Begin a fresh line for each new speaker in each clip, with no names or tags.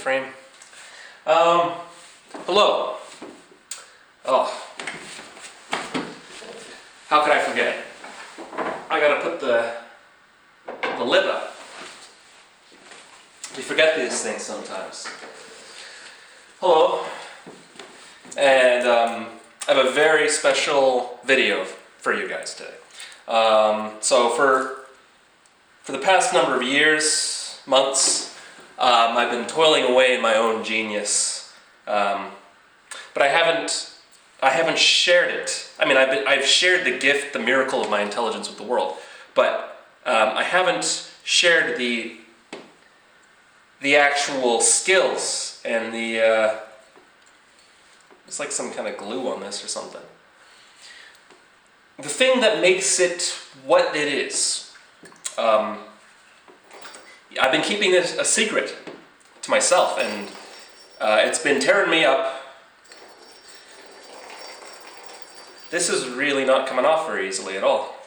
frame. Hello. Oh. How could I forget? I gotta put the lid up. We forget these things sometimes. Hello. And I have a very special video for you guys today. So for the past number of years, months, I've been toiling away in my own genius, but I haven't shared it. I mean, I've shared the gift, the miracle of my intelligence with the world, but I haven't shared the actual skills and the it's like some kind of glue on this or something. The thing that makes it what it is. I've been keeping this a secret to myself, and it's been tearing me up. This is really not coming off very easily at all.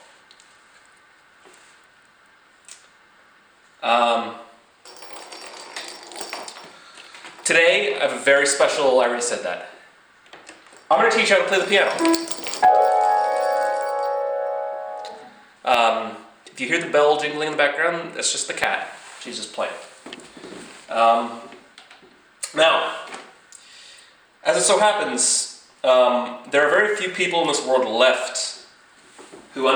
Today, I have a very special, I already said that. I'm going to teach you how to play the piano. If you hear the bell jingling in the background, that's just the cat. She's just playing. Now, as it so happens, there are very few people in this world left who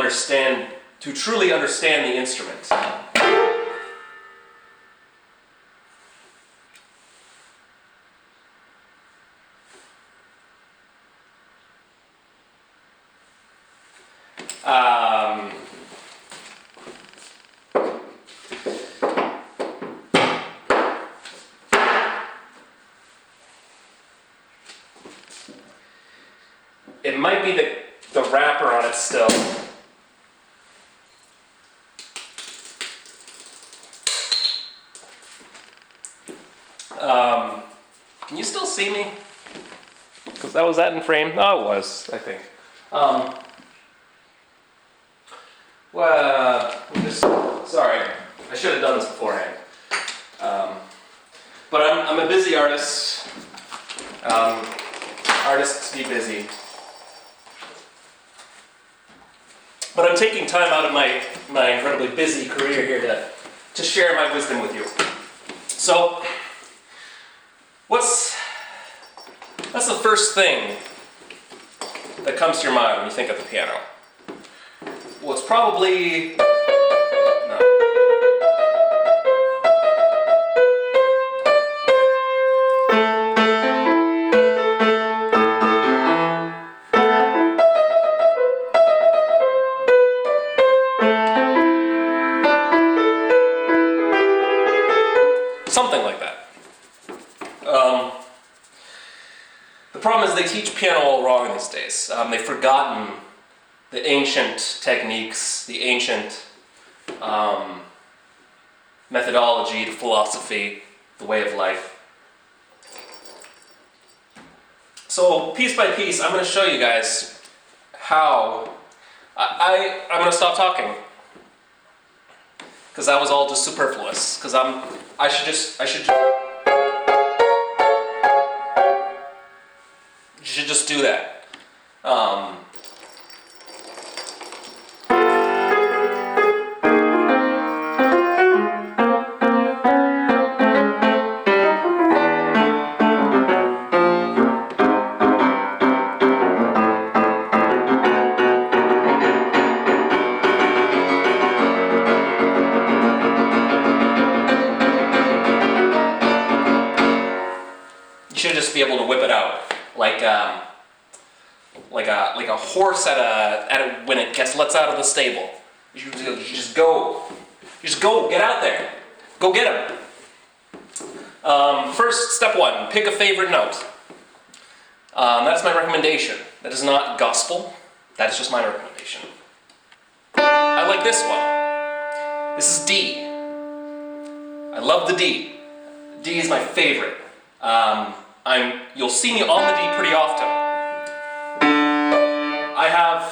truly understand the instrument. It might be the wrapper on it still. Can you still see me? Because was that in frame? No, it was, I think. Sorry, I should have done this beforehand. But I'm a busy artist. Artists be busy. But I'm taking time out of my incredibly busy career here to share my wisdom with you. So, what's the first thing that comes to your mind when you think of the piano? Well, it's probably... No. Something like that. The problem is they teach piano all wrong these days. They've forgotten the ancient techniques, the ancient methodology, the philosophy, the way of life. So piece by piece, I'm going to show you guys how I'm going to stop talking. Because that was all just superfluous. Because I should just do that. You should just be able to whip it out like a horse when it gets lets out of the stable. You just go, get out there, go get him. First, step one, pick a favorite note. That's my recommendation. That is not gospel. That is just my recommendation. I like this one. This is D. I love the D. D is my favorite. You'll see me on the D pretty often. I have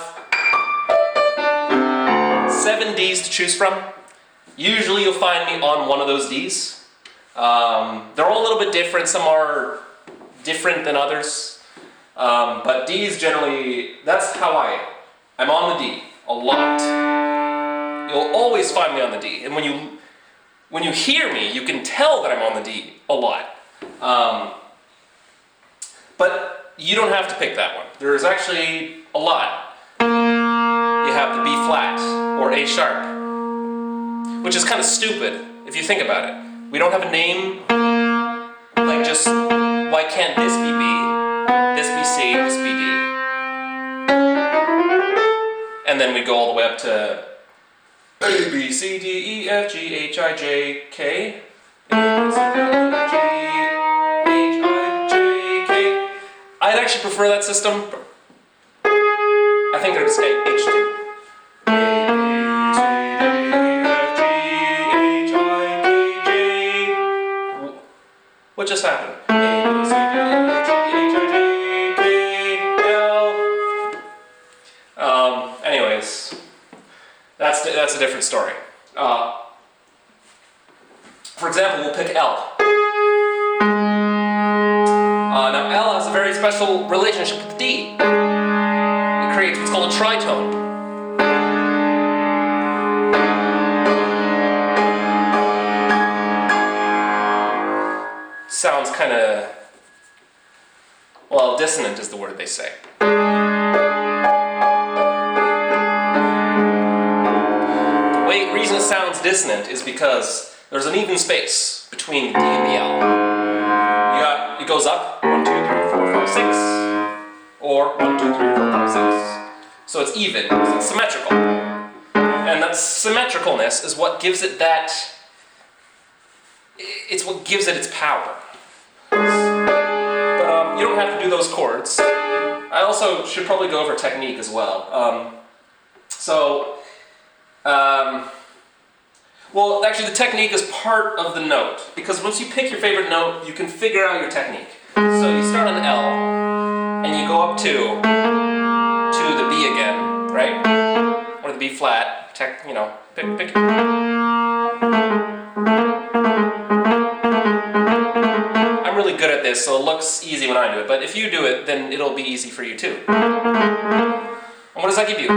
7 Ds to choose from. Usually you'll find me on one of those Ds. They're all a little bit different. Some are different than others. But D's generally, that's how I'm on the D a lot. You'll always find me on the D. And when you hear me, you can tell that I'm on the D a lot. But you don't have to pick that one. There's actually a lot. You have the B flat or A sharp, which is kind of stupid if you think about it. We don't have a name, like just, why can't this be B, this be C, this be D? And then we go all the way up to A, B, C, D, E, F, G, H, I, J, K. A, B, C, D, E, F, G, H, I, J, K. I'd actually prefer that system. I think I'd say H2. A, B, C, D, E, F, G, H, I, K, J. What just happened? A, B, C, D, E, F, G, H, I, J, K, L. Anyways, that's a different story. For example, we'll pick L. Now L has a very special relationship with D. It creates what's called a tritone. Sounds kind of, well, dissonant is the word they say. The reason it sounds dissonant is because there's an even space between the D and the L. It goes up 1, 2, 3, 4, 5, 6, or 1, 2, 3, 4, 5, 6. So it's even, it's symmetrical. And that symmetricalness is what gives it that, it's what gives it its power. But you don't have to do those chords. I also should probably go over technique as well. Well, actually the technique is part of the note, because once you pick your favorite note, you can figure out your technique. So you start on L, and you go up to the B again, right? Or the B flat, pick. I'm really good at this, so it looks easy when I do it, but if you do it, then it'll be easy for you too. And what does that give you?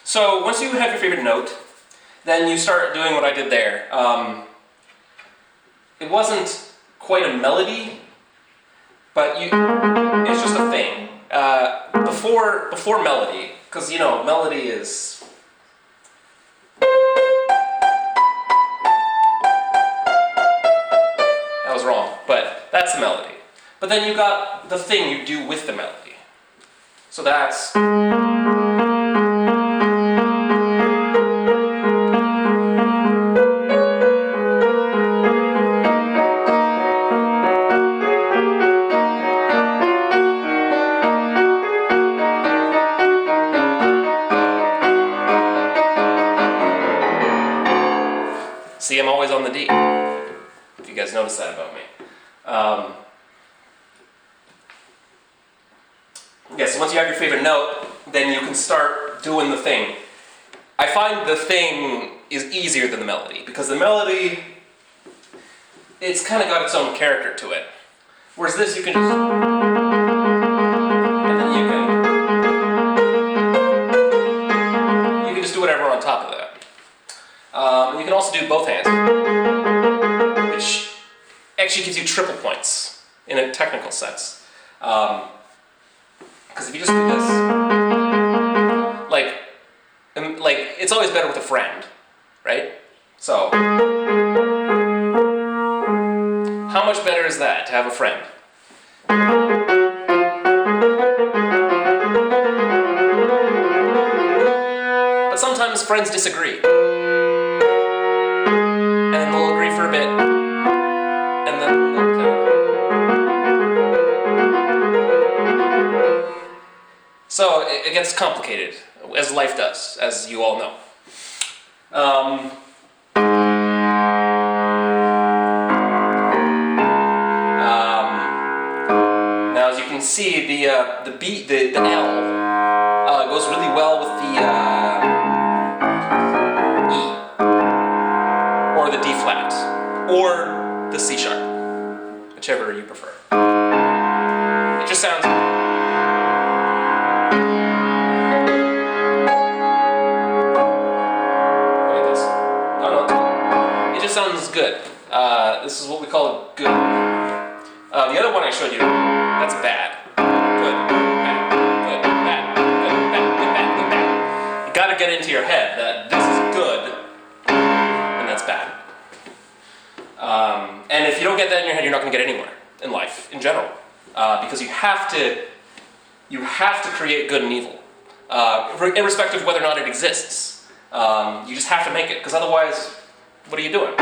So once you have your favorite note, then you start doing what I did there. It wasn't quite a melody, but it's just a thing. Before melody, because melody is. That was wrong, but that's the melody. But then you got the thing you do with the melody. So that's. See, I'm always on the D, if you guys notice that about me. Yeah, so once you have your favorite note, then you can start doing the thing. I find the thing is easier than the melody, because the melody, it's kind of got its own character to it. Whereas this, you can just, and then you can just do whatever on top of that. And you can also do both hands, which actually gives you triple points in a technical sense. Because if you just do this, like it's always better with a friend, right? So, how much better is that to have a friend? But sometimes friends disagree. And then they'll agree for a bit. And then they'll it gets complicated, as life does, as you all know. Now, as you can see, the L goes really well with the E, or the D flat, or the C sharp, whichever you prefer. It just sounds. Sounds good. This is what we call good. The other one I showed you, that's bad. Good, bad, good, bad, good, bad, good, bad, good, bad. You gotta get into your head that this is good, and that's bad. And if you don't get that in your head, you're not gonna get anywhere in life, in general. Because you have to create good and evil, irrespective of whether or not it exists. You just have to make it, because otherwise, what are you doing?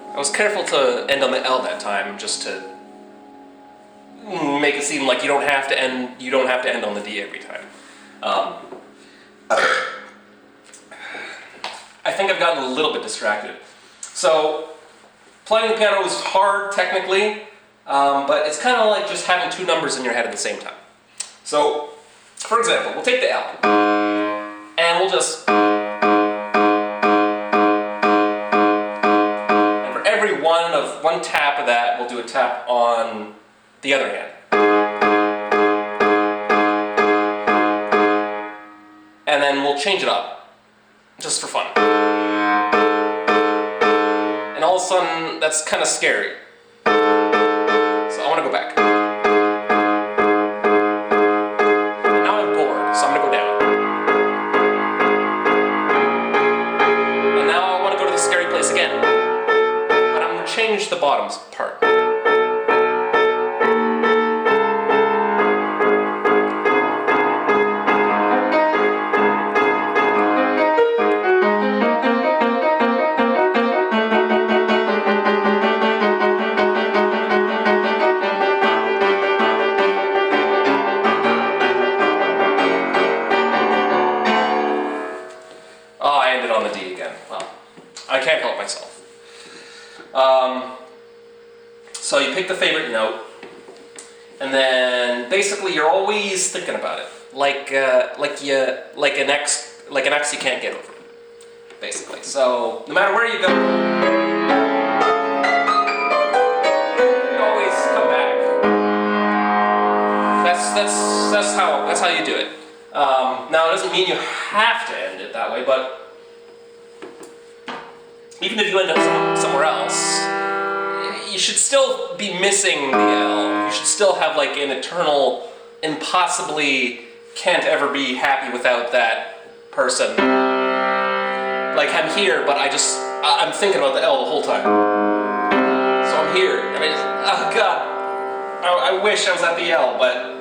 I was careful to end on the L that time, just to make it seem like you don't have to end on the D every time. I think I've gotten a little bit distracted. So, playing the piano is hard technically, but it's kind of like just having two numbers in your head at the same time. So, for example, we'll take the L, and we'll just. One tap of that, we'll do a tap on the other hand. And then we'll change it up, just for fun. And all of a sudden, that's kind of scary. So I want to go back. And now I'm bored, so I'm going to go down. And now I want to go to the scary place again. Change the bottoms part. Oh, I ended on the D again. Well, I can't help myself. So you pick the favorite note, and then basically you're always thinking about it, like an ex you can't get over, basically. So no matter where you go, you always come back. That's how you do it. Now it doesn't mean you have to end it that way, but even if you end up somewhere else, you should still be missing the L. You should still have like an eternal, impossibly can't ever be happy without that person. Like I'm here, but I'm thinking about the L the whole time. So I'm here, and oh God, I wish I was at the L, but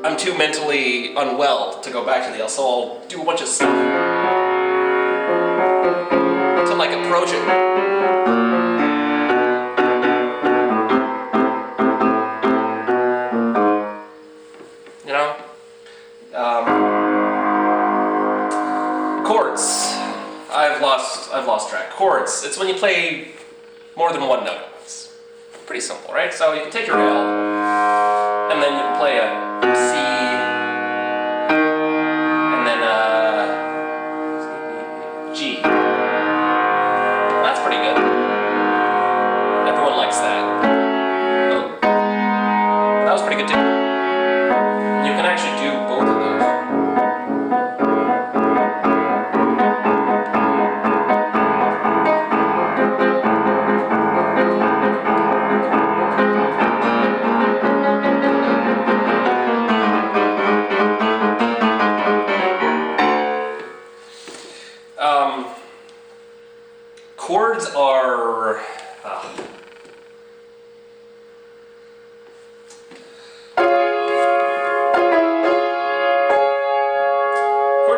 I'm too mentally unwell to go back to the L, so I'll do a bunch of stuff to like approach it. You know? Chords. I've lost track. Chords. It's when you play more than one note. It's pretty simple, right? So you can take your L, and then you can play a C, and then G. That's pretty good. Everyone likes that. Oh. That was pretty good too. You can actually do both of those.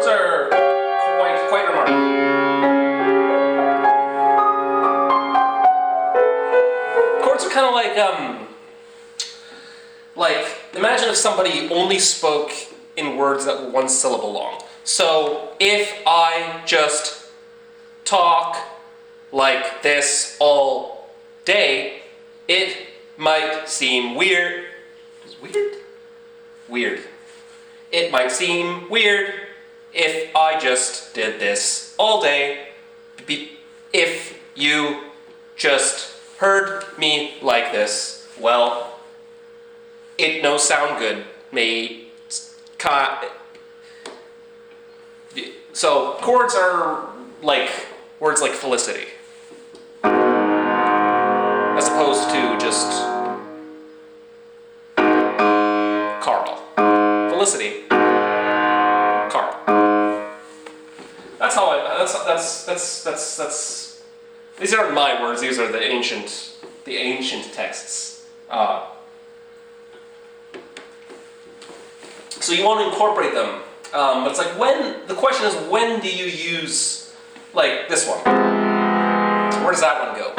Chords are quite remarkable. Chords are kind of like imagine if somebody only spoke in words that were one syllable long. So if I just talk like this all day, it might seem weird. Weird? Weird. It might seem weird if I just did this all day. If you just heard me like this, well, it no sound good. So chords are like words like felicity, as opposed to just Carl. Felicity, Carl. That's how that's. These aren't my words. These are the ancient texts. So you want to incorporate them. But it's like the question is, when do you use, like, this one? Where does that one go?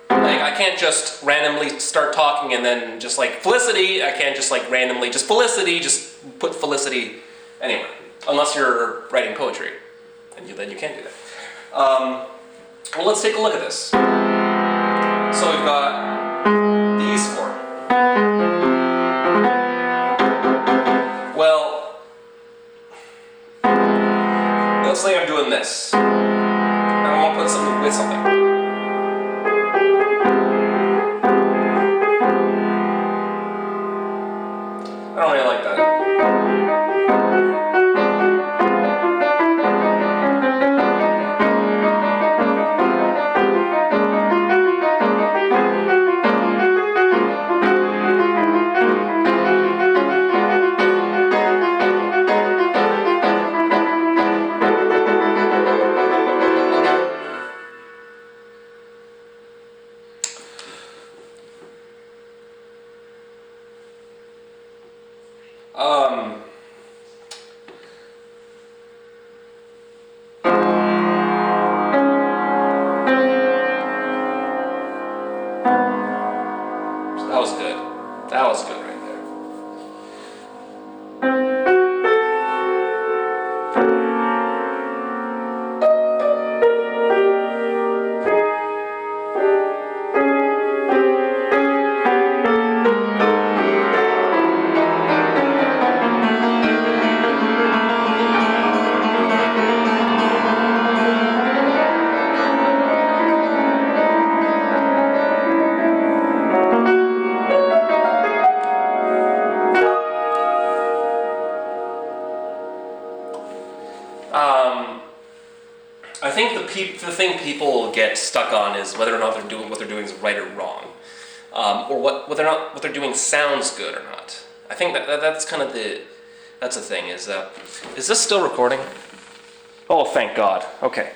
Like, I can't just randomly start talking and then just like, Felicity, I can't just like randomly, just Felicity, just put Felicity anywhere. Unless you're writing poetry. And then you can't do that. Well, let's take a look at this. So we've got these four. Well, let's say I'm doing this, and I want to put something with something. I don't really like that. That was good. That was good right there. I think the thing people get stuck on is whether or not what they're doing is right or wrong, or whether or not what they're doing sounds good or not. I think that's kind of that's the thing. Is this still recording? Oh, thank God. Okay.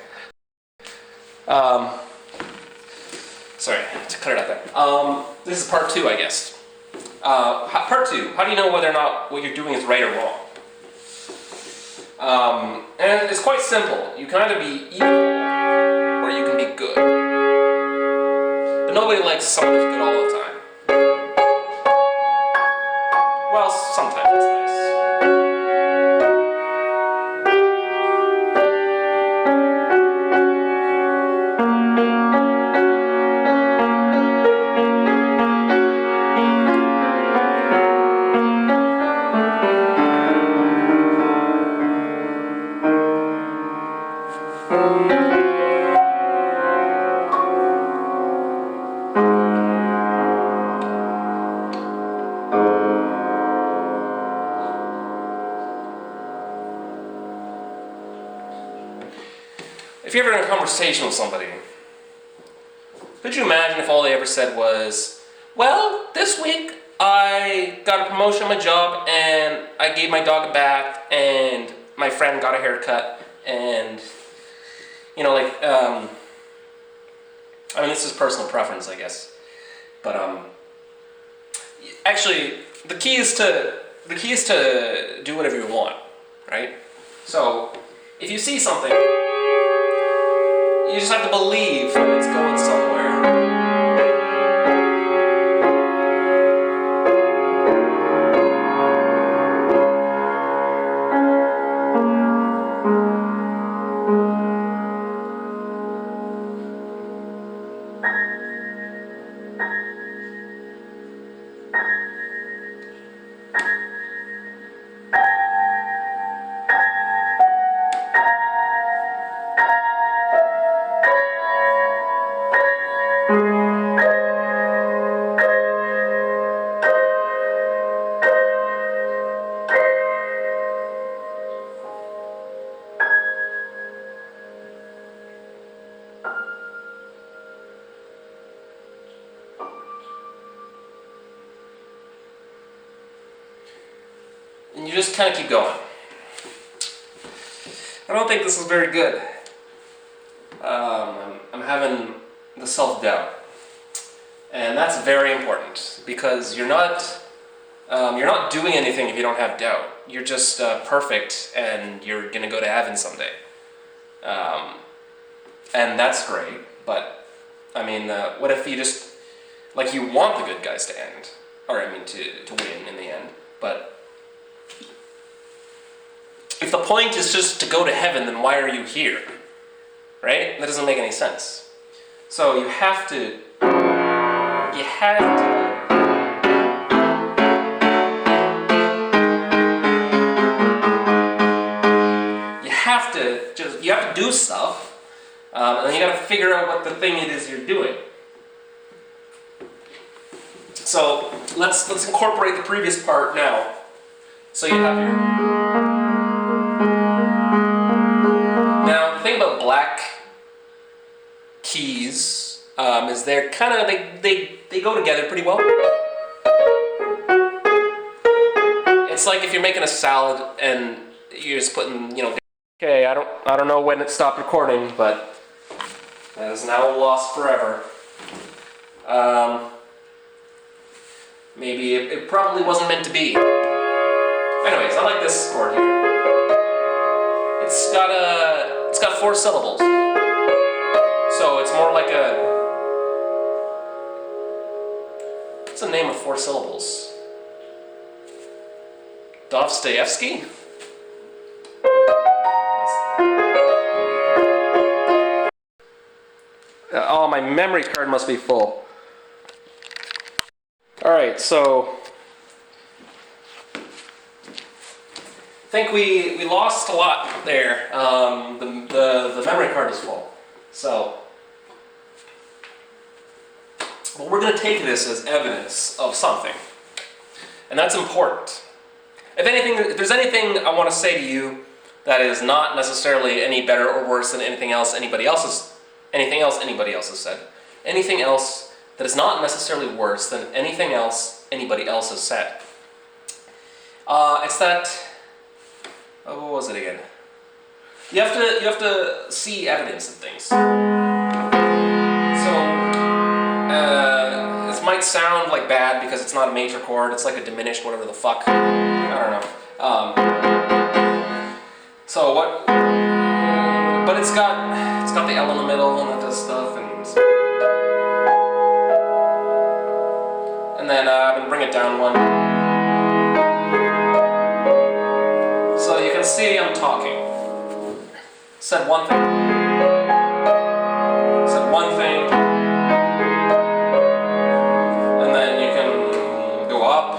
Sorry to cut it out there. This is part 2, I guess. Part 2. How do you know whether or not what you're doing is right or wrong? And it's quite simple. You can either be evil or you can be good. But nobody likes someone who's good all the time. Well, sometimes it's nice. If you're ever in a conversation with somebody, could you imagine if all they ever said was, well, this week I got a promotion at my job and I gave my dog a bath and my friend got a haircut and, you know, like, I mean, this is personal preference, I guess, but, actually, the key is to do whatever you want, right? So, if you see something, you just have to believe that it's going somewhere. And you just kind of keep going. I don't think this is very good. I'm having the self-doubt. And that's very important, because you're not doing anything if you don't have doubt. You're just perfect, and you're going to go to heaven someday. And that's great, but, I mean, what if you just, like, you want the good guys to end, or, I mean, to win in the end, but if the point is just to go to heaven, then why are you here? Right? That doesn't make any sense. So you have to do stuff, and then you got to figure out what the thing it is you're doing. So let's incorporate the previous part now. So you have your. Now the thing about black keys is they're kind of they go together pretty well. It's like if you're making a salad and you're just putting, Okay, I don't know when it stopped recording, but that is now lost forever. Maybe it probably wasn't meant to be. Anyways, I like this chord here. It's got 4 syllables, so it's more like a. What's the name of 4 syllables? Dostoevsky? Oh, my memory card must be full. Alright, so I think we lost a lot there. The memory card is full. So, well, we're going to take this as evidence of something. And that's important. If there's anything I want to say to you that is not necessarily any better or worse than anything else anybody else has said, anything else that is not necessarily worse than anything else anybody else has said. It's that. Oh, what was it again? You have to see evidence of things. So this might sound like bad because it's not a major chord. It's like a diminished whatever the fuck. I don't know. So what? But it's got the L in the middle and it does stuff, and then I'm gonna bring it down one. So you can see I'm talking. Said one thing. Said one thing. And then you can go up.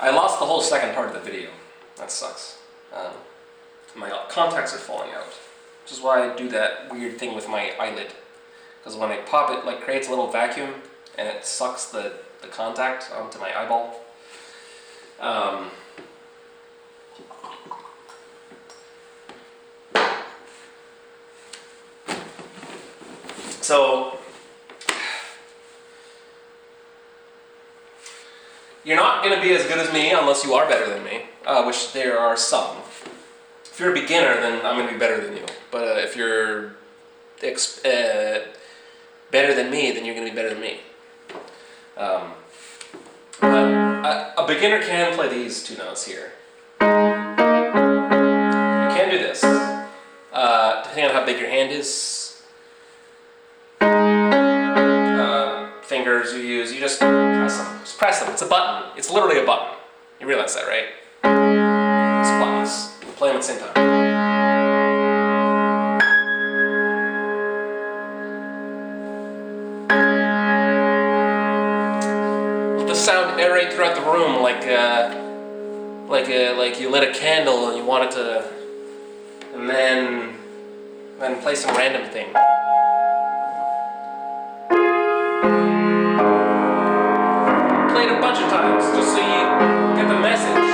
I lost the whole second part of the video. That sucks. My contacts are falling out, which is why I do that weird thing with my eyelid. Because when I pop it, like creates a little vacuum, and it sucks the contact onto my eyeball. So You're not going to be as good as me unless you are better than me, which there are some. If you're a beginner, then I'm going to be better than you. But if you're better than me, then you're going to be better than me. But a beginner can play these two notes here. You can do this. Depending on how big your hand is, fingers you use, you just press them. Just press them. It's a button. It's literally a button. You realize that, right? It's buttons. You play them at the same time. Let the sound aerate throughout the room like you lit a candle and you wanted to, and then play some random thing. Play it a bunch of times just so you get the message.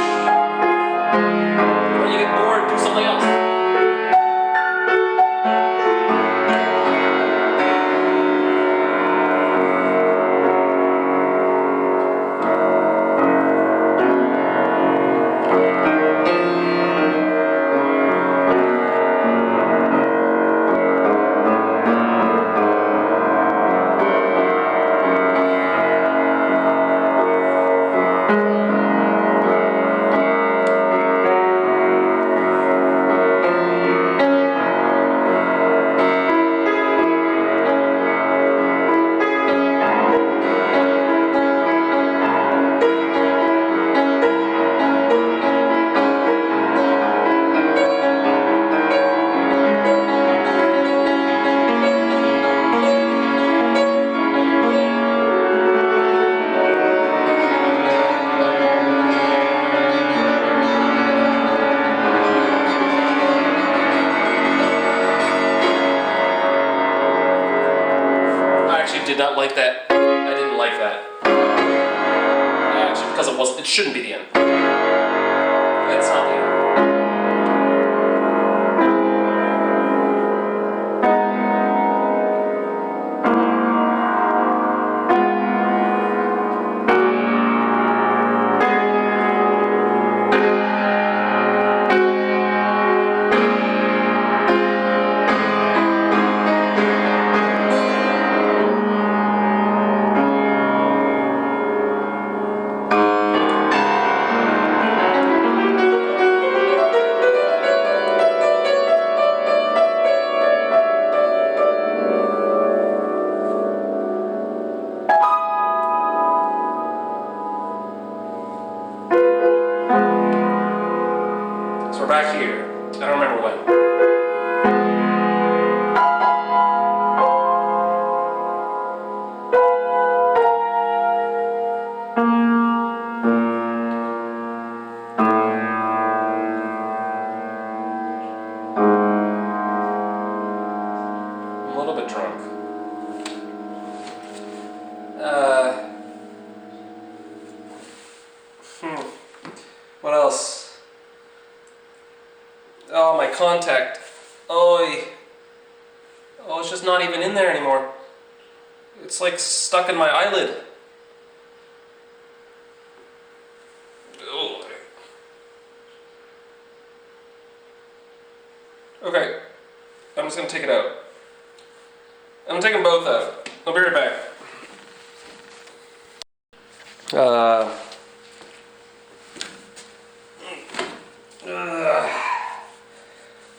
When you get bored, do something else. Did not like that. I didn't like that. Actually, because it shouldn't be the end. That's not the end. So we're back here. I don't remember when. I'm a little bit drunk. What else? Oh, my contact. Oh, it's just not even in there anymore. It's like stuck in my eyelid. Oh. Okay, I'm just gonna take it out. I'm taking both out. I'll be right back.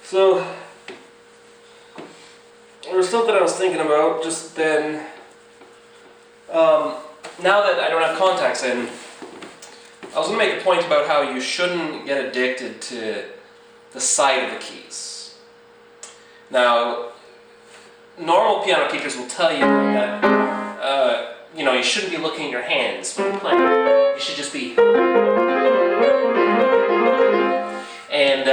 So, there was something I was thinking about just then. Now that I don't have contacts in, I was going to make a point about how you shouldn't get addicted to the sight of the keys. Now, normal piano teachers will tell you that you shouldn't be looking at your hands when you're playing. You should just be. And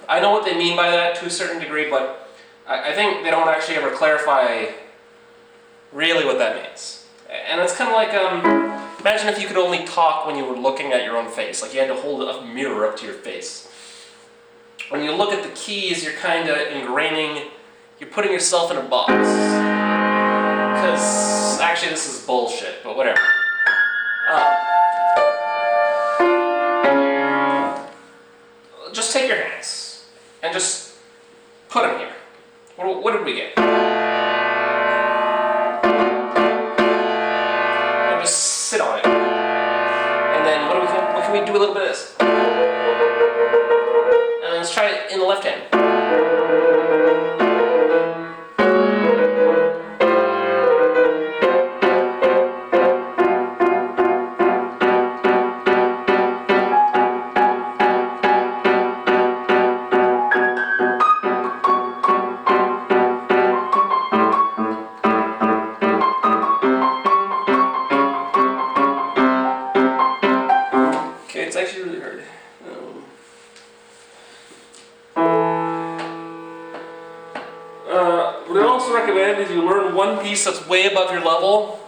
I know what they mean by that to a certain degree, but I think they don't actually ever clarify really what that means. And it's kind of like, imagine if you could only talk when you were looking at your own face, like you had to hold a mirror up to your face. When you look at the keys, you're kind of you're putting yourself in a box. Because, actually this is bullshit, but whatever. and just put them here. What did we get? And just sit on it. And then what can we do a little bit of this? And let's try it in the left hand. Okay, it's actually really hard. What I also recommend is you learn one piece that's way above your level,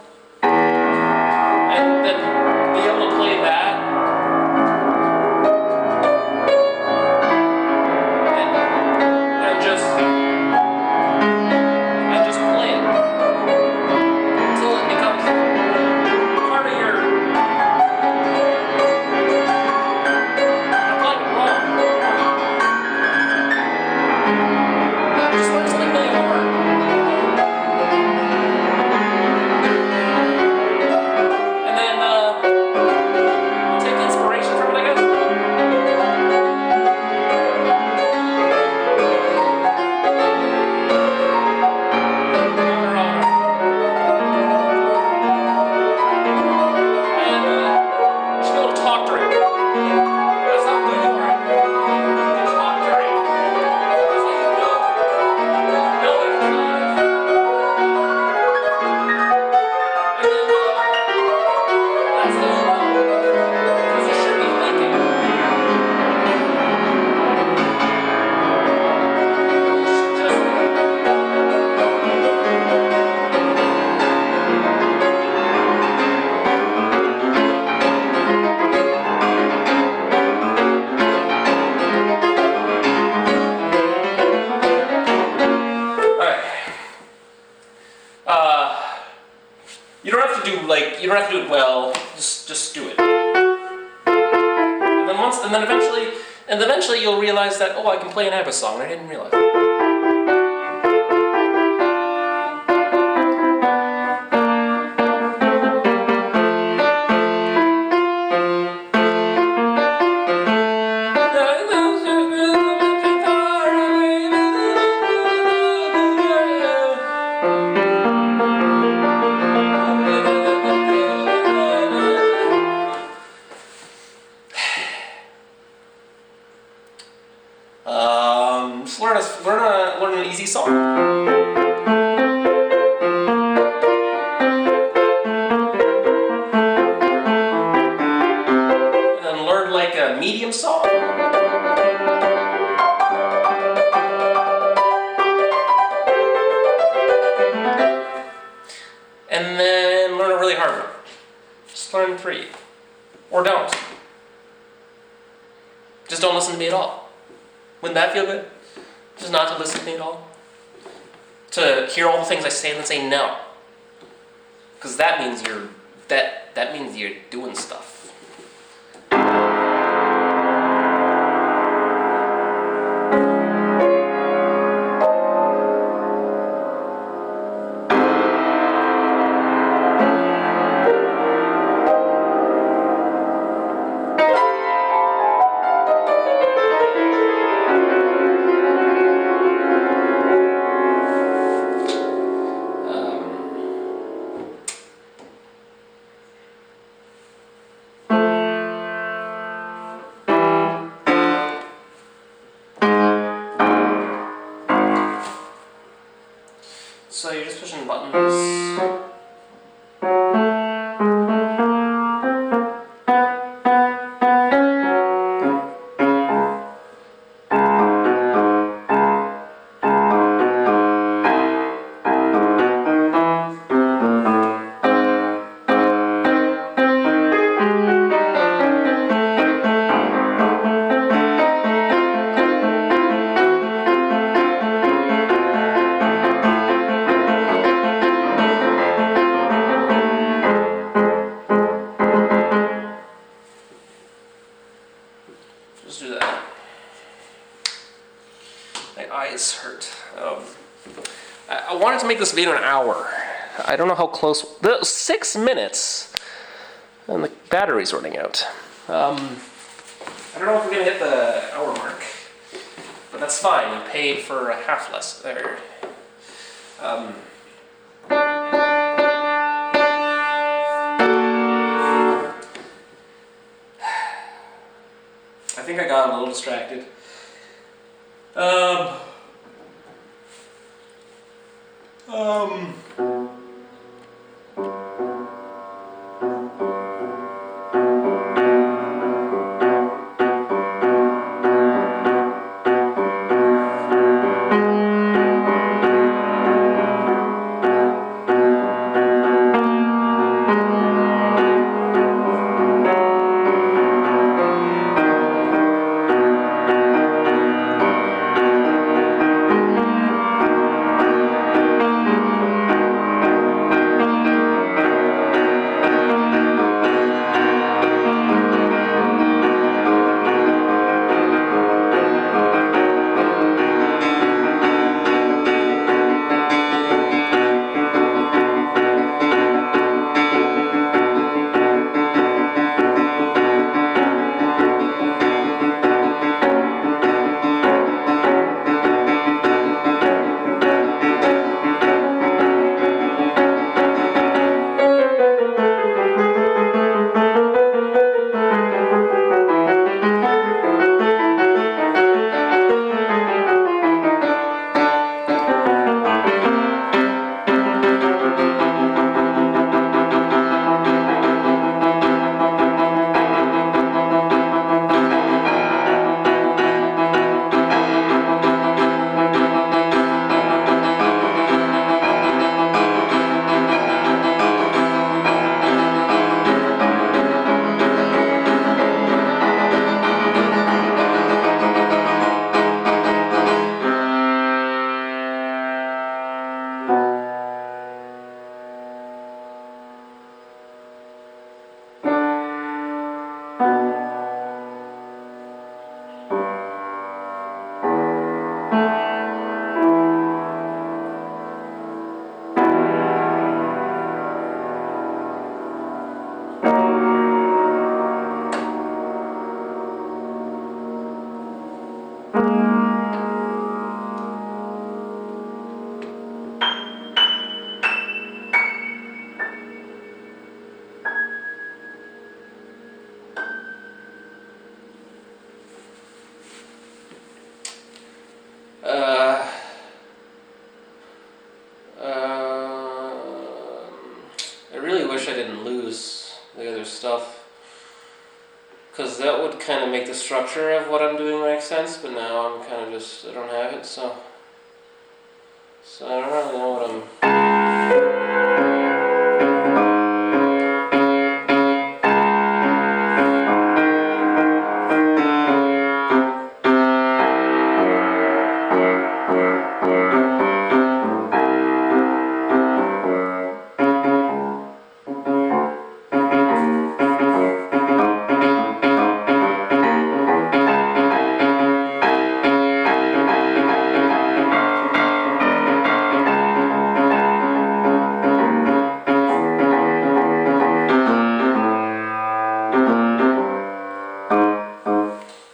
and then be able to play that. And just play it until it becomes part of your. I'm playing it wrong. Just learn something really hard. And then take inspiration from it, I guess. And you should be able to talk during it. That's not good for it. Talk during it. That's like you know it. And then that's the because you should be thinking. You should just Alright. You don't have to do it well. Just do it. And then eventually you'll realize that, oh, I can play an ABBA song. I didn't realize. Just learn an easy song. And then learn like a medium song. And then learn a really hard one. Just learn 3. Or don't. Just don't listen to me at all. Wouldn't that feel good? Just not to listen to me at all? To hear all the things I say and then say no. Because that means that means you're doing stuff. So you're just pushing buttons. make this video an hour. I don't know how close. 6 minutes, and the battery's running out. I don't know if we're gonna hit the hour mark, but that's fine. You paid for a half lesson there. I think I got a little distracted. I really wish I didn't lose the other stuff, because that would kind of make the structure of what I'm doing make sense, but now I'm kind of just, I don't have it, so I don't really know what I'm...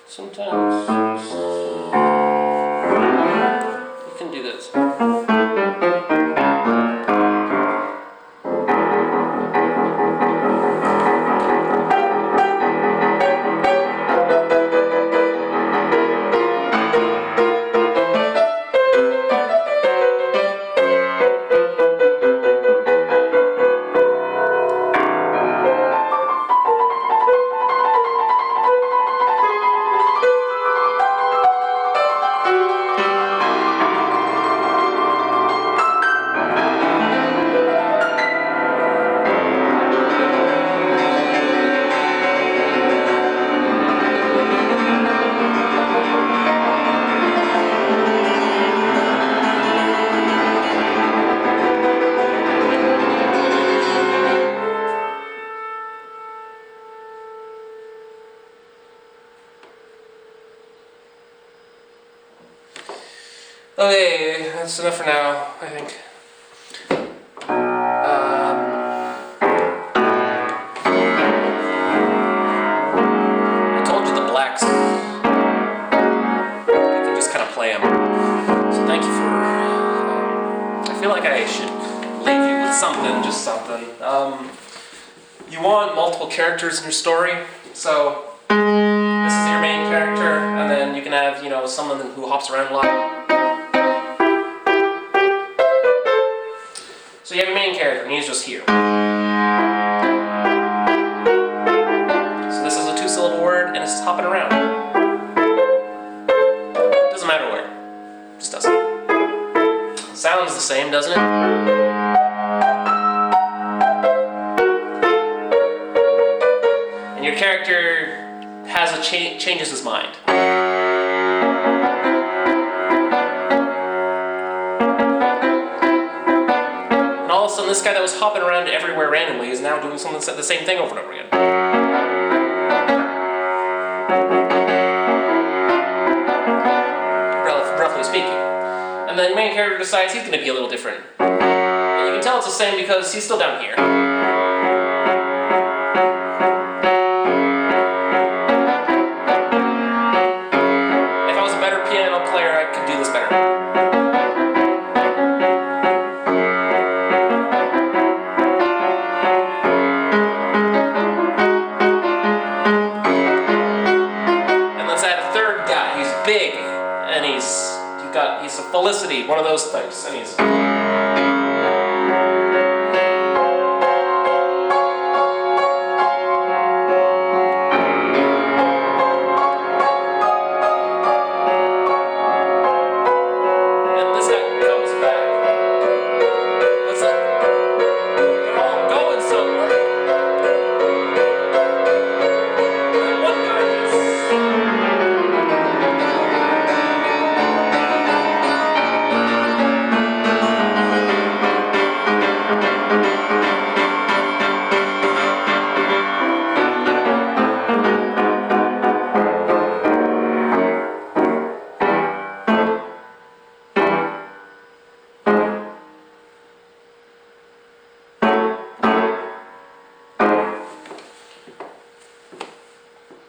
Sometimes you can do this. Okay, that's enough for now, I think. then. You want multiple characters in your story, so this is your main character, and then you can have, you know, someone who hops around a lot. So you have your main character, and he's just here. So this is a 2-syllable word, and it's hopping around. Doesn't matter where. Just doesn't. Sounds the same, doesn't it? And your character has a changes his mind. And all of a sudden, this guy that was hopping around everywhere randomly is now doing something, the same thing over and over again. Roughly speaking. And then the main character decides he's going to be a little different. And you can tell it's the same because he's still down here. If I was a better piano player, I could do this better. And let's add a third guy. He's big, and he's a Felicity, one of those types, and he's...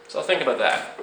So think about that.